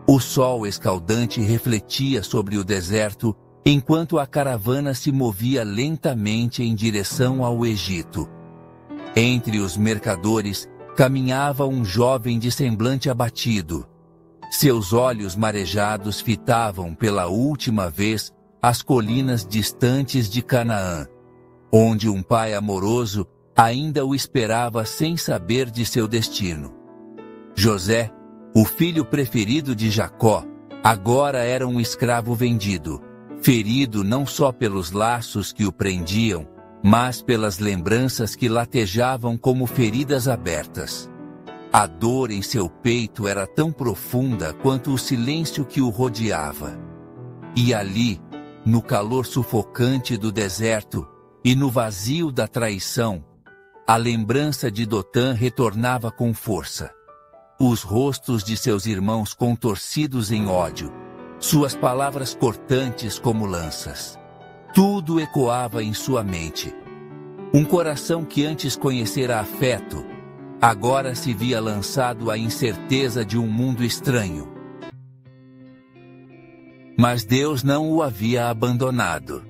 O sol escaldante refletia sobre o deserto, enquanto a caravana se movia lentamente em direção ao Egito. Entre os mercadores caminhava um jovem de semblante abatido. Seus olhos marejados fitavam pela última vez as colinas distantes de Canaã, onde um pai amoroso ainda o esperava sem saber de seu destino. José, o filho preferido de Jacó, agora era um escravo vendido, ferido não só pelos laços que o prendiam, mas pelas lembranças que latejavam como feridas abertas. A dor em seu peito era tão profunda quanto o silêncio que o rodeava. E ali, no calor sufocante do deserto e no vazio da traição, a lembrança de Dotã retornava com força. Os rostos de seus irmãos contorcidos em ódio, suas palavras cortantes como lanças. Tudo ecoava em sua mente. Um coração que antes conhecera afeto, agora se via lançado à incerteza de um mundo estranho. Mas Deus não o havia abandonado.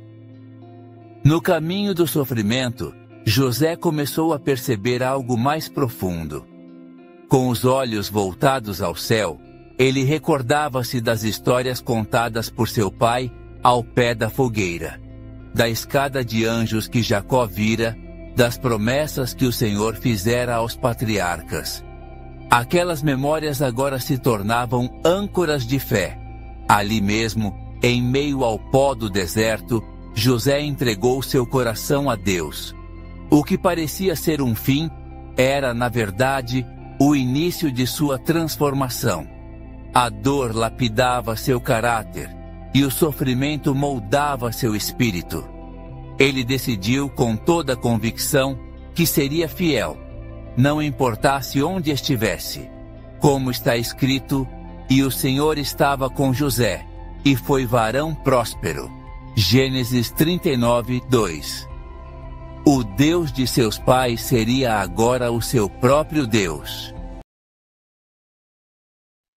No caminho do sofrimento, José começou a perceber algo mais profundo. Com os olhos voltados ao céu, ele recordava-se das histórias contadas por seu pai ao pé da fogueira, da escada de anjos que Jacó vira, das promessas que o Senhor fizera aos patriarcas. Aquelas memórias agora se tornavam âncoras de fé. Ali mesmo, em meio ao pó do deserto, José entregou seu coração a Deus. O que parecia ser um fim era, na verdade, o início de sua transformação. A dor lapidava seu caráter e o sofrimento moldava seu espírito. Ele decidiu com toda convicção que seria fiel, não importasse onde estivesse. Como está escrito, e o Senhor estava com José, e foi varão próspero. Gênesis 39, 2. O Deus de seus pais seria agora o seu próprio Deus.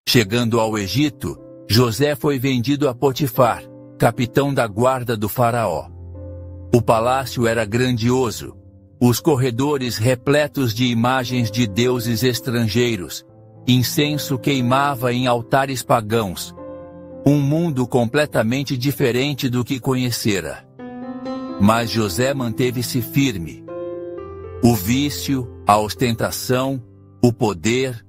Chegando ao Egito, José foi vendido a Potifar, capitão da guarda do faraó. O palácio era grandioso, os corredores repletos de imagens de deuses estrangeiros, incenso queimava em altares pagãos, um mundo completamente diferente do que conhecera. Mas José manteve-se firme. O vício, a ostentação, o poder,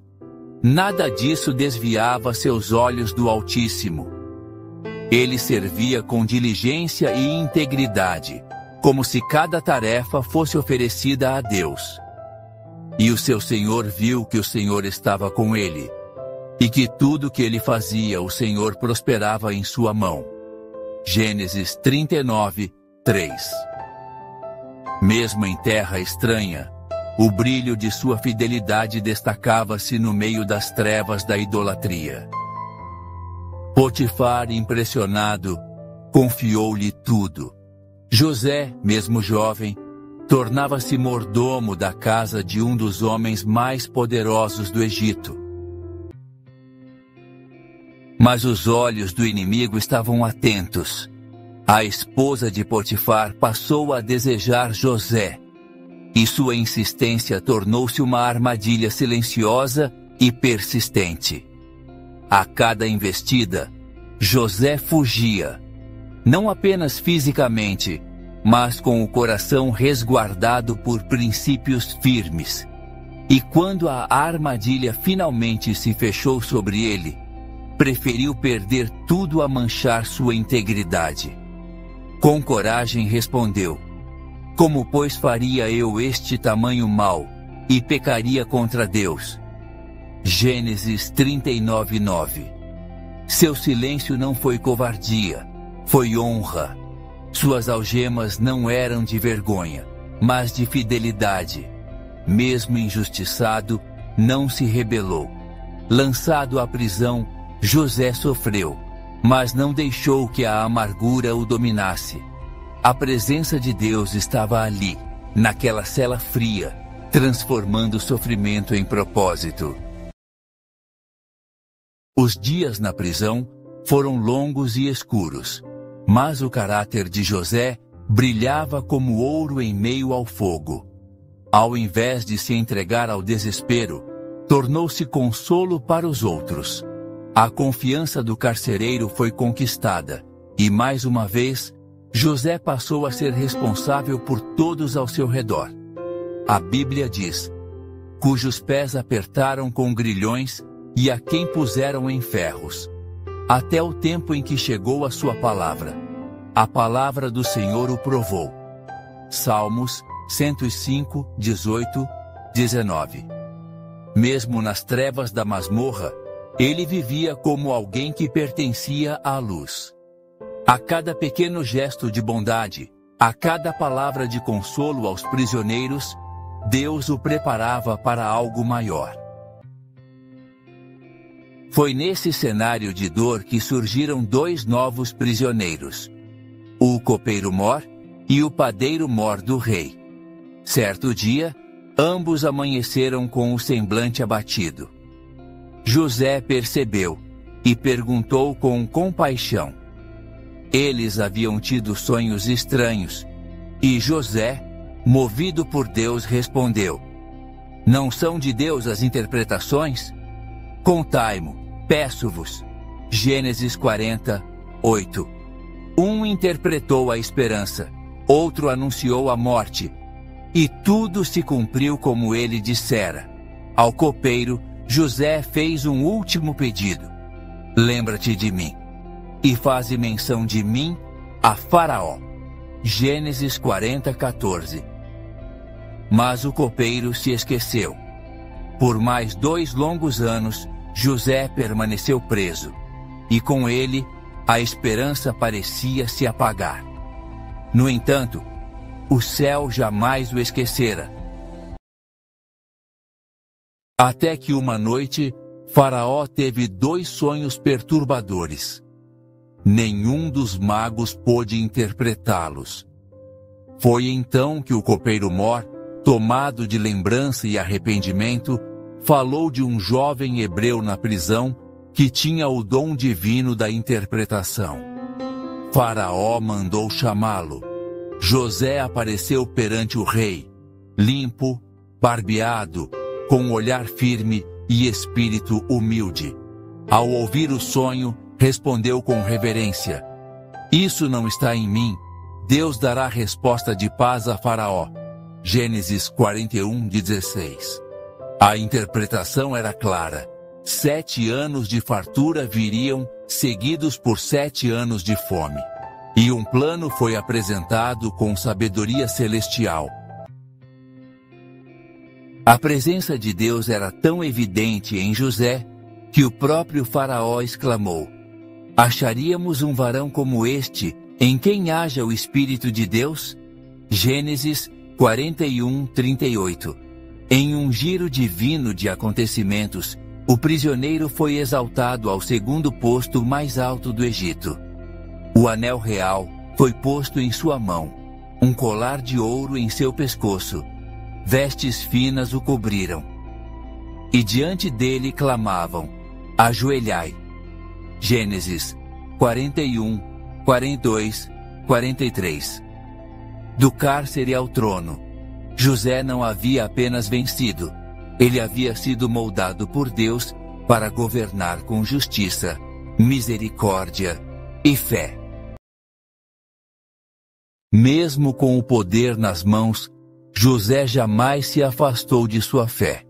nada disso desviava seus olhos do Altíssimo. Ele servia com diligência e integridade, como se cada tarefa fosse oferecida a Deus. E o seu senhor viu que o Senhor estava com ele, e que tudo que ele fazia o Senhor prosperava em sua mão. Gênesis 39, 3. Mesmo em terra estranha, o brilho de sua fidelidade destacava-se no meio das trevas da idolatria. Potifar, impressionado, confiou-lhe tudo. José, mesmo jovem, tornava-se mordomo da casa de um dos homens mais poderosos do Egito. Mas os olhos do inimigo estavam atentos. A esposa de Potifar passou a desejar José, e sua insistência tornou-se uma armadilha silenciosa e persistente. A cada investida, José fugia, não apenas fisicamente, mas com o coração resguardado por princípios firmes. E quando a armadilha finalmente se fechou sobre ele, preferiu perder tudo a manchar sua integridade. Com coragem respondeu: como, pois, faria eu este tamanho mal e pecaria contra Deus? Gênesis 39, 9. Seu silêncio não foi covardia, foi honra. Suas algemas não eram de vergonha, mas de fidelidade. Mesmo injustiçado, não se rebelou. Lançado à prisão, José sofreu, mas não deixou que a amargura o dominasse. A presença de Deus estava ali, naquela cela fria, transformando o sofrimento em propósito. Os dias na prisão foram longos e escuros, mas o caráter de José brilhava como ouro em meio ao fogo. Ao invés de se entregar ao desespero, tornou-se consolo para os outros. A confiança do carcereiro foi conquistada, e mais uma vez, José passou a ser responsável por todos ao seu redor. A Bíblia diz: cujos pés apertaram com grilhões e a quem puseram em ferros, até o tempo em que chegou a sua palavra. A palavra do Senhor o provou. Salmos 105, 18, 19. Mesmo nas trevas da masmorra, ele vivia como alguém que pertencia à luz. A cada pequeno gesto de bondade, a cada palavra de consolo aos prisioneiros, Deus o preparava para algo maior. Foi nesse cenário de dor que surgiram dois novos prisioneiros, o copeiro-mor e o padeiro-mor do rei. Certo dia, ambos amanheceram com o semblante abatido. José percebeu e perguntou com compaixão. Eles haviam tido sonhos estranhos, e José, movido por Deus, respondeu: não são de Deus as interpretações? Contai-mo, peço-vos. Gênesis 40, 8. Um interpretou a esperança, outro anunciou a morte, e tudo se cumpriu como ele dissera. Ao copeiro, José fez um último pedido: lembra-te de mim, e faze menção de mim a Faraó. Gênesis 40, 14. Mas o copeiro se esqueceu. Por mais 2 longos anos, José permaneceu preso, e com ele, a esperança parecia se apagar. No entanto, o céu jamais o esquecera. Até que uma noite, Faraó teve 2 sonhos perturbadores. Nenhum dos magos pôde interpretá-los. Foi então que o copeiro-mor, tomado de lembrança e arrependimento, falou de um jovem hebreu na prisão que tinha o dom divino da interpretação. Faraó mandou chamá-lo. José apareceu perante o rei, limpo, barbeado, com um olhar firme e espírito humilde. Ao ouvir o sonho, respondeu com reverência: isso não está em mim. Deus dará resposta de paz a Faraó. Gênesis 41, 16. A interpretação era clara. 7 anos de fartura viriam, seguidos por 7 anos de fome. E um plano foi apresentado com sabedoria celestial. A presença de Deus era tão evidente em José que o próprio Faraó exclamou: acharíamos um varão como este, em quem haja o Espírito de Deus? Gênesis 41, 38. Em um giro divino de acontecimentos, o prisioneiro foi exaltado ao 2º posto mais alto do Egito. O anel real foi posto em sua mão, um colar de ouro em seu pescoço, vestes finas o cobriram. E diante dele clamavam: ajoelhai. Gênesis 41, 42, 43. Do cárcere ao trono, José não havia apenas vencido, ele havia sido moldado por Deus para governar com justiça, misericórdia e fé. Mesmo com o poder nas mãos, José jamais se afastou de sua fé.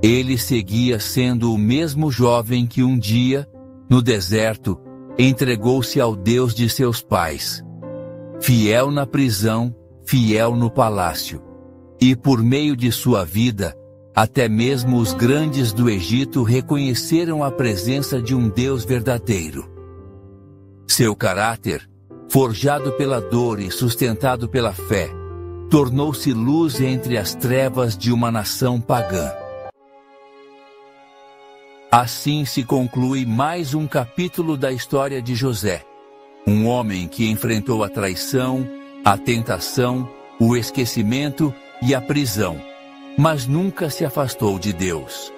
Ele seguia sendo o mesmo jovem que um dia, no deserto, entregou-se ao Deus de seus pais. Fiel na prisão, fiel no palácio. E por meio de sua vida, até mesmo os grandes do Egito reconheceram a presença de um Deus verdadeiro. Seu caráter, forjado pela dor e sustentado pela fé, tornou-se luz entre as trevas de uma nação pagã. Assim se conclui mais um capítulo da história de José, um homem que enfrentou a traição, a tentação, o esquecimento e a prisão, mas nunca se afastou de Deus.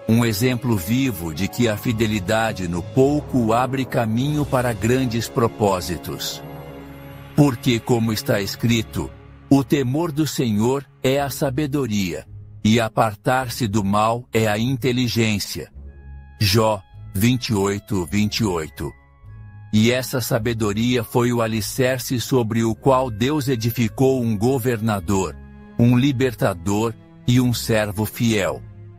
Um exemplo vivo de que a fidelidade no pouco abre caminho para grandes propósitos. Porque, como está escrito, o temor do Senhor é a sabedoria, e apartar-se do mal é a inteligência. Jó 28:28. E essa sabedoria foi o alicerce sobre o qual Deus edificou um governador, um libertador e um servo fiel.